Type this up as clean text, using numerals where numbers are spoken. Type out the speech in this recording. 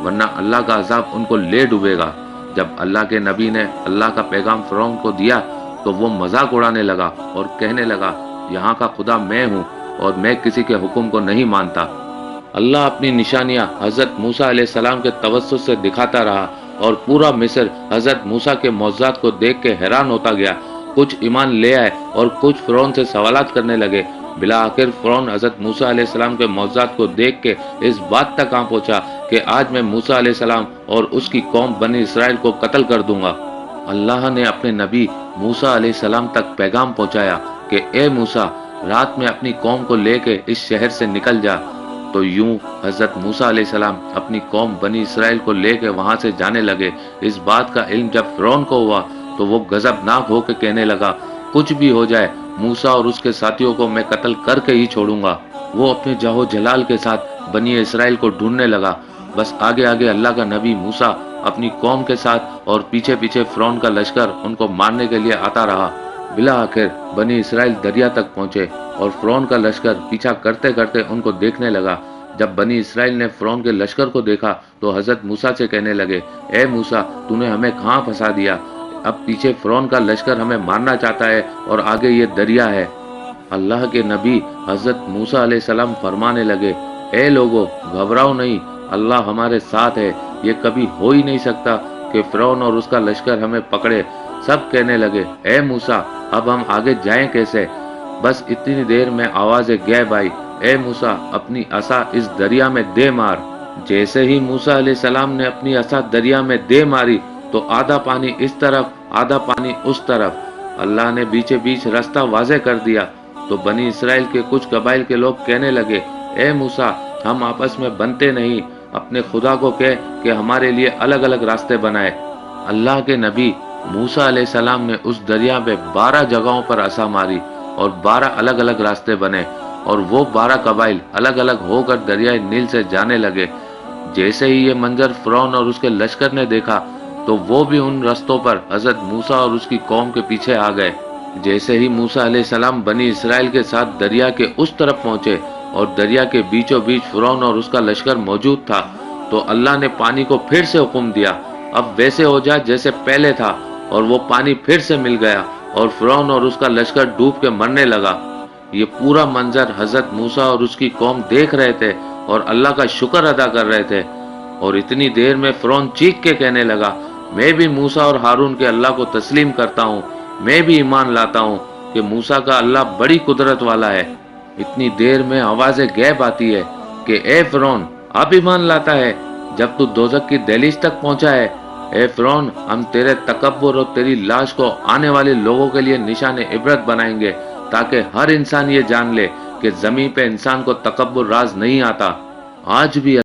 ورنہ اللہ کا عذاب ان کو لے ڈوبے گا۔ جب اللہ کے نبی نے اللہ کا پیغام فرعون کو دیا تو وہ مذاق اڑانے لگا اور کہنے لگا، یہاں کا خدا میں ہوں اور میں کسی کے حکم کو نہیں مانتا۔ اللہ اپنی نشانیاں حضرت موسیٰ علیہ السلام کے توسط سے دکھاتا رہا اور پورا مصر حضرت موسیٰ کے معجزات کو دیکھ کے حیران ہوتا گیا۔ کچھ ایمان لے آئے اور کچھ فرعون سے سوالات کرنے لگے۔ بلاآخر فرعون حضرت موسیٰ علیہ السلام کے معجزات کو دیکھ کے اس بات تک آ پہنچا کہ آج میں موسیٰ علیہ السلام اور اس کی قوم بنی اسرائیل کو قتل کر دوں گا۔ اللہ نے اپنے نبی موسیٰ علیہ السلام تک پیغام پہنچایا کہ اے موسیٰ، رات میں اپنی قوم کو لے کے اس شہر سے نکل جا۔ تو یوں حضرت موسیٰ علیہ السلام اپنی قوم بنی اسرائیل کو لے کے وہاں سے جانے لگے۔ اس بات کا علم جب فرعون کو ہوا تو وہ غضبناک ہو کے کہنے لگا، کچھ بھی ہو جائے موسیٰ اور اس کے ساتھیوں کو میں قتل کر کے ہی چھوڑوں گا۔ وہ اپنے جاہ جلال کے ساتھ بنی اسرائیل کو ڈھونڈنے لگا۔ بس آگے آگے اللہ کا نبی موسیٰ اپنی قوم کے ساتھ اور پیچھے پیچھے فرعون کا لشکر ان کو مارنے کے لیے آتا رہا۔ بلاآخر بنی اسرائیل دریا تک پہنچے اور فرعون کا لشکر پیچھا کرتے کرتے ان کو دیکھنے لگا۔ جب بنی اسرائیل نے فرعون کے لشکر کو دیکھا تو حضرت موسیٰ سے کہنے لگے، اے موسیٰ، تو نے ہمیں کہاں پھنسا دیا؟ اب پیچھے فرعون کا لشکر ہمیں مارنا چاہتا ہے اور آگے یہ دریا ہے۔ اللہ کے نبی حضرت موسیٰ علیہ السلام فرمانے لگے، اے لوگو، گھبراؤ نہیں، اللہ ہمارے ساتھ ہے، یہ کبھی ہو ہی نہیں سکتا کہ فرعون اور اس کا لشکر ہمیں پکڑے۔ سب کہنے لگے، اے موسیٰ، اب ہم آگے جائیں کیسے؟ بس اتنی دیر میں آواز غیب آئی، اے موسیٰ، اپنی عصا اس دریا میں دے مار۔ جیسے ہی موسیٰ علیہ السلام نے اپنی عصا دریا میں دے ماری تو آدھا پانی اس طرف آدھا پانی اس طرف، اللہ نے بیچے بیچ راستہ واضح کر دیا۔ تو بنی اسرائیل کے کچھ قبائل کے لوگ کہنے لگے، اے موسیٰ، ہم آپس میں بنتے نہیں، اپنے خدا کو کہہ کہ ہمارے لیے الگ الگ راستے بنائے۔ اللہ کے نبی موسیٰ علیہ السلام نے اس دریا میں 12 جگہوں پر عصا ماری اور 12 الگ الگ راستے بنے، اور وہ 12 قبائل الگ الگ ہو کر دریائے نیل سے جانے لگے۔ جیسے ہی یہ منظر فرعون اور اس کے لشکر نے دیکھا تو وہ بھی ان رستوں پر حضرت موسیٰ اور اس کی قوم کے پیچھے آ گئے۔ جیسے ہی موسیٰ علیہ السلام بنی اسرائیل کے ساتھ دریا کے اس طرف پہنچے اور دریا کے بیچوں بیچ فرعون اور اس کا لشکر موجود تھا تو اللہ نے پانی کو پھر سے حکم دیا، اب ویسے ہو جا جیسے پہلے تھا، اور وہ پانی پھر سے مل گیا اور فرعون اور اس کا لشکر ڈوب کے مرنے لگا۔ یہ پورا منظر حضرت موسیٰ اور اس کی قوم دیکھ رہے تھے اور اللہ کا شکر ادا کر رہے تھے۔ اور اتنی دیر میں فرعون چیخ کے کہنے لگا، میں بھی موسیٰ اور ہارون کے اللہ کو تسلیم کرتا ہوں، میں بھی ایمان لاتا ہوں کہ موسیٰ کا اللہ بڑی قدرت والا ہے۔ اتنی دیر میں آواز غیب آتی ہے کہ اے فرعون، اب ایمان لاتا ہے جب تو دوزخ کی دہلیز تک پہنچا ہے؟ اے فرعون، ہم تیرے تکبر اور تیری لاش کو آنے والے لوگوں کے لیے نشان عبرت بنائیں گے تاکہ ہر انسان یہ جان لے کہ زمین پہ انسان کو تکبر راز نہیں آتا۔ آج بھی